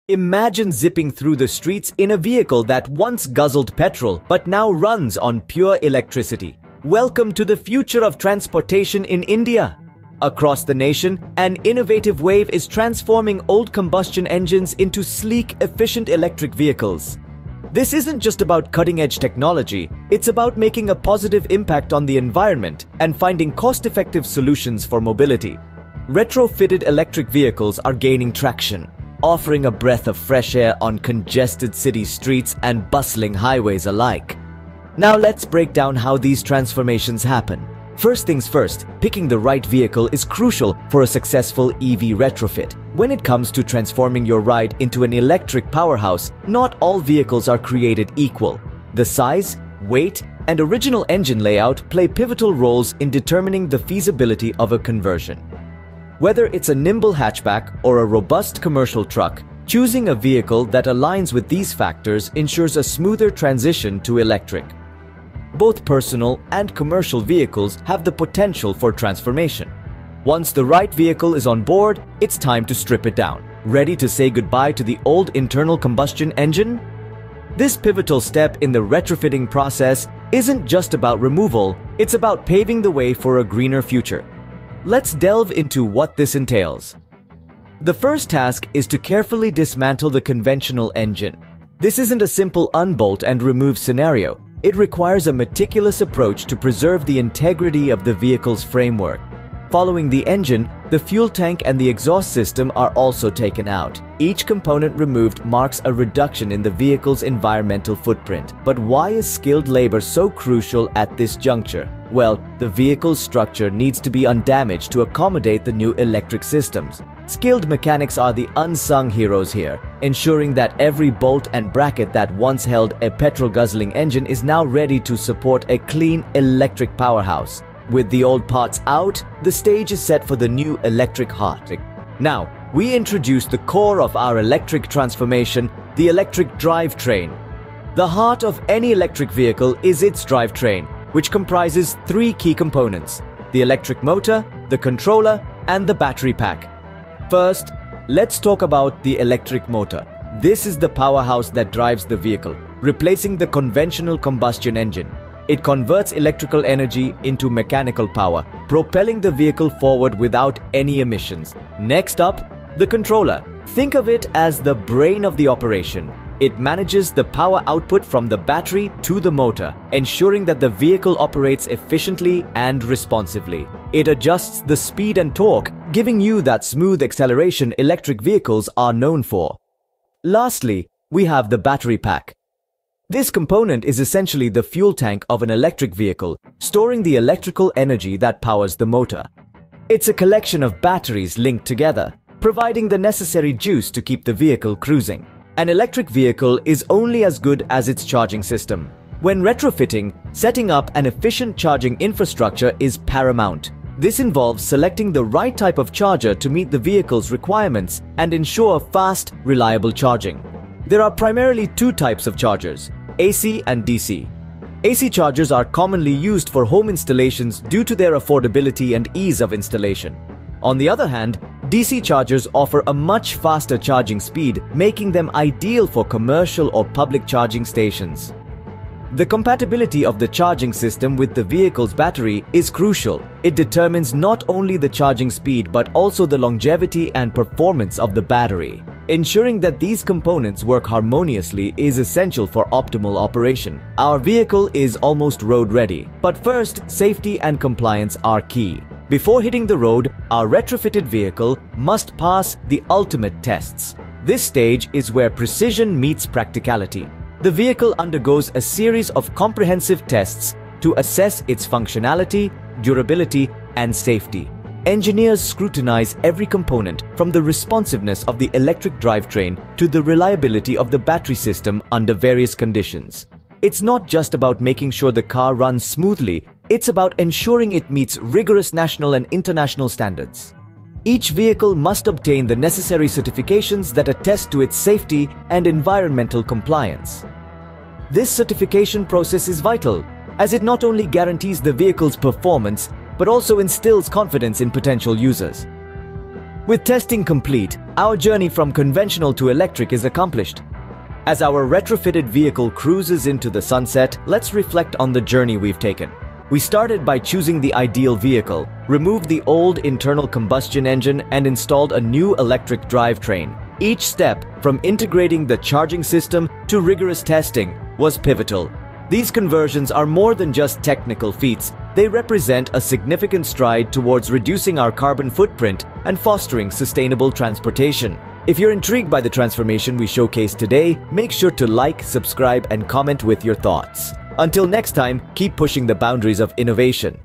Imagine zipping through the streets in a vehicle that once guzzled petrol but now runs on pure electricity. Welcome to the future of transportation in India. Across the nation, an innovative wave is transforming old combustion engines into sleek, efficient electric vehicles. This isn't just about cutting-edge technology, it's about making a positive impact on the environment and finding cost-effective solutions for mobility. Retrofitted electric vehicles are gaining traction, offering a breath of fresh air on congested city streets and bustling highways alike. Now let's break down how these transformations happen. First things first, picking the right vehicle is crucial for a successful EV retrofit. When it comes to transforming your ride into an electric powerhouse, not all vehicles are created equal. The size, weight, and original engine layout play pivotal roles in determining the feasibility of a conversion. Whether it's a nimble hatchback or a robust commercial truck, choosing a vehicle that aligns with these factors ensures a smoother transition to electric. Both personal and commercial vehicles have the potential for transformation. Once the right vehicle is on board, it's time to strip it down. Ready to say goodbye to the old internal combustion engine? This pivotal step in the retrofitting process isn't just about removal, it's about paving the way for a greener future. Let's delve into what this entails. The first task is to carefully dismantle the conventional engine. This isn't a simple unbolt and remove scenario. It requires a meticulous approach to preserve the integrity of the vehicle's framework. Following the engine, the fuel tank and the exhaust system are also taken out. Each component removed marks a reduction in the vehicle's environmental footprint. But why is skilled labor so crucial at this juncture? Well, the vehicle's structure needs to be undamaged to accommodate the new electric systems. Skilled mechanics are the unsung heroes here, ensuring that every bolt and bracket that once held a petrol-guzzling engine is now ready to support a clean electric powerhouse. With the old parts out, the stage is set for the new electric heart. Now, we introduce the core of our electric transformation, the electric drivetrain. The heart of any electric vehicle is its drivetrain, which comprises three key components: the electric motor, the controller, and the battery pack. First, let's talk about the electric motor. This is the powerhouse that drives the vehicle, replacing the conventional combustion engine. It converts electrical energy into mechanical power, propelling the vehicle forward without any emissions. Next up, the controller. Think of it as the brain of the operation. It manages the power output from the battery to the motor, ensuring that the vehicle operates efficiently and responsively. It adjusts the speed and torque, giving you that smooth acceleration electric vehicles are known for. Lastly, we have the battery pack. This component is essentially the fuel tank of an electric vehicle, storing the electrical energy that powers the motor. It's a collection of batteries linked together, providing the necessary juice to keep the vehicle cruising. An electric vehicle is only as good as its charging system. When retrofitting, setting up an efficient charging infrastructure is paramount. This involves selecting the right type of charger to meet the vehicle's requirements and ensure fast, reliable charging. There are primarily two types of chargers: AC and DC. AC chargers are commonly used for home installations due to their affordability and ease of installation. On the other hand, DC chargers offer a much faster charging speed, making them ideal for commercial or public charging stations. The compatibility of the charging system with the vehicle's battery is crucial. It determines not only the charging speed but also the longevity and performance of the battery. Ensuring that these components work harmoniously is essential for optimal operation. Our vehicle is almost road-ready, but first, safety and compliance are key. Before hitting the road, our retrofitted vehicle must pass the ultimate tests. This stage is where precision meets practicality. The vehicle undergoes a series of comprehensive tests to assess its functionality, durability, and safety. Engineers scrutinize every component, from the responsiveness of the electric drivetrain to the reliability of the battery system under various conditions. It's not just about making sure the car runs smoothly, it's about ensuring it meets rigorous national and international standards. Each vehicle must obtain the necessary certifications that attest to its safety and environmental compliance. This certification process is vital, as it not only guarantees the vehicle's performance, but also instills confidence in potential users. With testing complete, our journey from conventional to electric is accomplished. As our retrofitted vehicle cruises into the sunset, let's reflect on the journey we've taken. We started by choosing the ideal vehicle, removed the old internal combustion engine, and installed a new electric drivetrain. Each step, from integrating the charging system to rigorous testing, was pivotal. These conversions are more than just technical feats. They represent a significant stride towards reducing our carbon footprint and fostering sustainable transportation. If you're intrigued by the transformation we showcased today, make sure to like, subscribe, and comment with your thoughts. Until next time, keep pushing the boundaries of innovation.